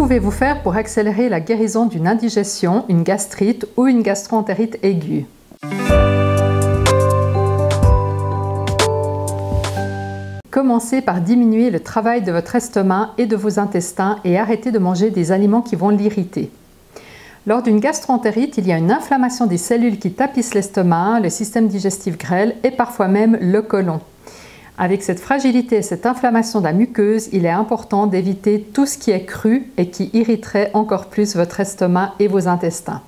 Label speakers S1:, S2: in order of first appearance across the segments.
S1: pouvez-vous faire pour accélérer la guérison d'une indigestion, une gastrite ou une gastro-entérite aiguë? Commencez par diminuer le travail de votre estomac et de vos intestins et arrêtez de manger des aliments qui vont l'irriter. Lors d'une gastro-entérite, il y a une inflammation des cellules qui tapissent l'estomac, le système digestif grêle et parfois même le côlon. Avec cette fragilité et cette inflammation de la muqueuse, il est important d'éviter tout ce qui est cru et qui irriterait encore plus votre estomac et vos intestins.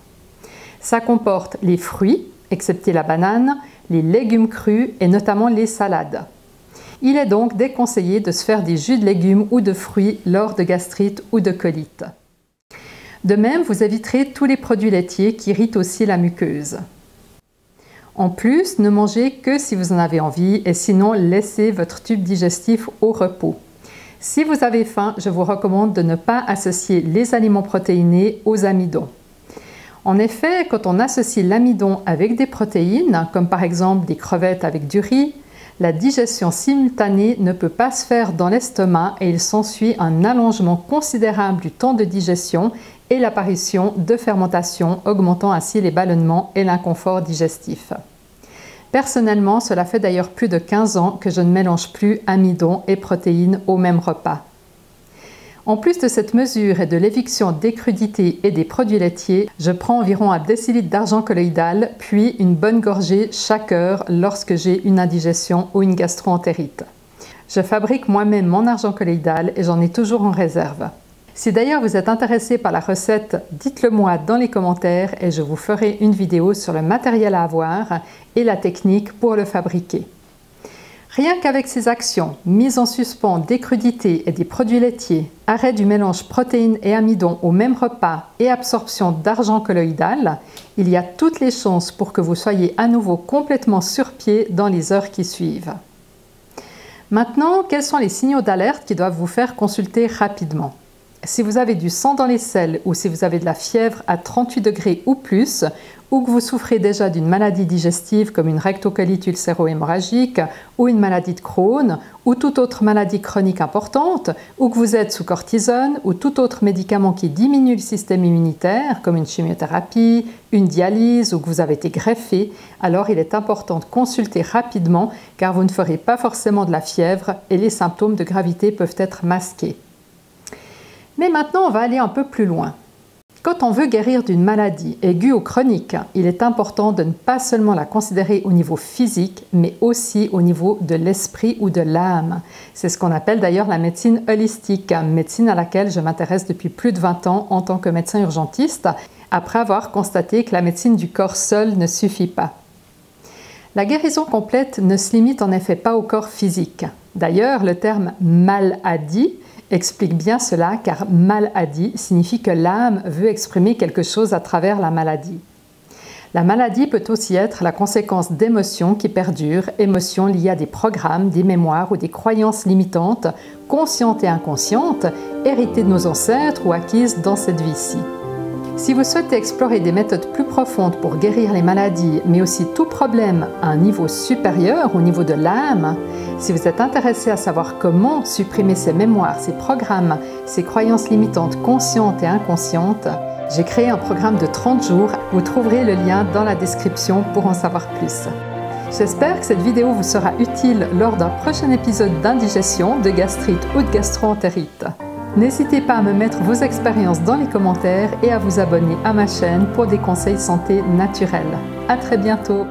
S1: Ça comporte les fruits, excepté la banane, les légumes crus et notamment les salades. Il est donc déconseillé de se faire des jus de légumes ou de fruits lors de gastrite ou de colite. De même, vous éviterez tous les produits laitiers qui irritent aussi la muqueuse. En plus, ne mangez que si vous en avez envie et sinon laissez votre tube digestif au repos. Si vous avez faim, je vous recommande de ne pas associer les aliments protéinés aux amidons. En effet, quand on associe l'amidon avec des protéines, comme par exemple des crevettes avec du riz, la digestion simultanée ne peut pas se faire dans l'estomac et il s'ensuit un allongement considérable du temps de digestion et l'apparition de fermentation, augmentant ainsi les ballonnements et l'inconfort digestif. Personnellement, cela fait d'ailleurs plus de 15 ans que je ne mélange plus amidon et protéines au même repas. En plus de cette mesure et de l'éviction des crudités et des produits laitiers, je prends environ 1 décilitre d'argent colloïdal, puis une bonne gorgée chaque heure lorsque j'ai une indigestion ou une gastro-entérite. Je fabrique moi-même mon argent colloïdal et j'en ai toujours en réserve. Si d'ailleurs vous êtes intéressé par la recette, dites-le moi dans les commentaires et je vous ferai une vidéo sur le matériel à avoir et la technique pour le fabriquer. Rien qu'avec ces actions, mise en suspens des crudités et des produits laitiers, arrêt du mélange protéines et amidon au même repas et absorption d'argent colloïdal, il y a toutes les chances pour que vous soyez à nouveau complètement sur pied dans les heures qui suivent. Maintenant, quels sont les signaux d'alerte qui doivent vous faire consulter rapidement? Si vous avez du sang dans les selles ou si vous avez de la fièvre à 38 degrés ou plus, ou que vous souffrez déjà d'une maladie digestive comme une rectocolite ulcéro-hémorragique ou une maladie de Crohn ou toute autre maladie chronique importante, ou que vous êtes sous cortisone ou tout autre médicament qui diminue le système immunitaire comme une chimiothérapie, une dialyse ou que vous avez été greffé, alors il est important de consulter rapidement car vous ne ferez pas forcément de la fièvre et les symptômes de gravité peuvent être masqués. Mais maintenant, on va aller un peu plus loin. Quand on veut guérir d'une maladie aiguë ou chronique, il est important de ne pas seulement la considérer au niveau physique, mais aussi au niveau de l'esprit ou de l'âme. C'est ce qu'on appelle d'ailleurs la médecine holistique, médecine à laquelle je m'intéresse depuis plus de 20 ans en tant que médecin urgentiste, après avoir constaté que la médecine du corps seule ne suffit pas. La guérison complète ne se limite en effet pas au corps physique. D'ailleurs, le terme « maladie » explique bien cela car maladie signifie que l'âme veut exprimer quelque chose à travers la maladie. La maladie peut aussi être la conséquence d'émotions qui perdurent, émotions liées à des programmes, des mémoires ou des croyances limitantes, conscientes et inconscientes, héritées de nos ancêtres ou acquises dans cette vie-ci. Si vous souhaitez explorer des méthodes plus profondes pour guérir les maladies, mais aussi tout problème à un niveau supérieur, au niveau de l'âme, si vous êtes intéressé à savoir comment supprimer ces mémoires, ces programmes, ces croyances limitantes conscientes et inconscientes, j'ai créé un programme de 30 jours. Vous trouverez le lien dans la description pour en savoir plus. J'espère que cette vidéo vous sera utile lors d'un prochain épisode d'indigestion, de gastrite ou de gastro-entérite. N'hésitez pas à me mettre vos expériences dans les commentaires et à vous abonner à ma chaîne pour des conseils santé naturels. À très bientôt!